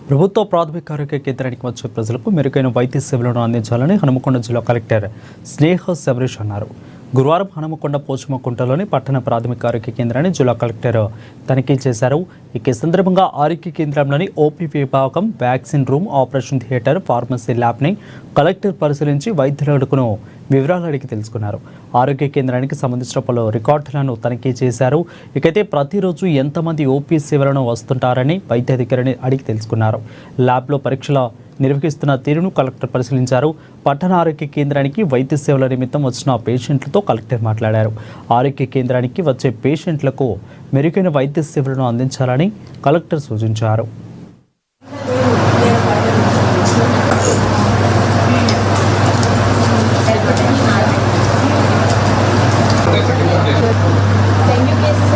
ప్రభుత్వ ప్రాథమిక ఆరోగ్య కేంద్రానికి వచ్చే ప్రజలకు మెరుగైన వైద్య సేవలను అందించాలని హనుమకొండ జిల్లా కలెక్టర్ స్నేహ శబరీష్ అన్నారు. గురువారం హనుమకొండ పోచమ్మకుంటలోని పట్టణ ప్రాథమిక ఆరోగ్య కేంద్రాన్ని జిల్లా కలెక్టర్ తనిఖీ చేశారు. ఈ సందర్భంగా ఆరోగ్య కేంద్రంలోని ఓపీ విభాగం, vaccine room, operation theatre, pharmacy ల్యాబ్ని కలెక్టర్ పరిశీలించి వైద్యులకు వివరాలు అడిగి తెలుసుకున్నారు. ఆరోగ్య కేంద్రానికి సంబంధించిన పలు రికార్డులను తనిఖీ చేశారు. ఇకైతే ప్రతిరోజు ఎంతమంది ఓపీ సేవలను వస్తుంటారని వైద్యాధికారిని అడిగి తెలుసుకున్నారు. ల్యాబ్లో పరీక్షల నిర్వహిస్తున్న తీరును కలెక్టర్ పరిశీలించారు. పట్టణ ఆరోగ్య కేంద్రానికి వైద్య సేవల నిమిత్తం వచ్చిన పేషెంట్లతో కలెక్టర్ మాట్లాడారు. ఆరోగ్య కేంద్రానికి వచ్చే పేషెంట్లకు మెరుగైన వైద్య సేవలను అందించాలని కలెక్టర్ సూచించారు. Dengue cases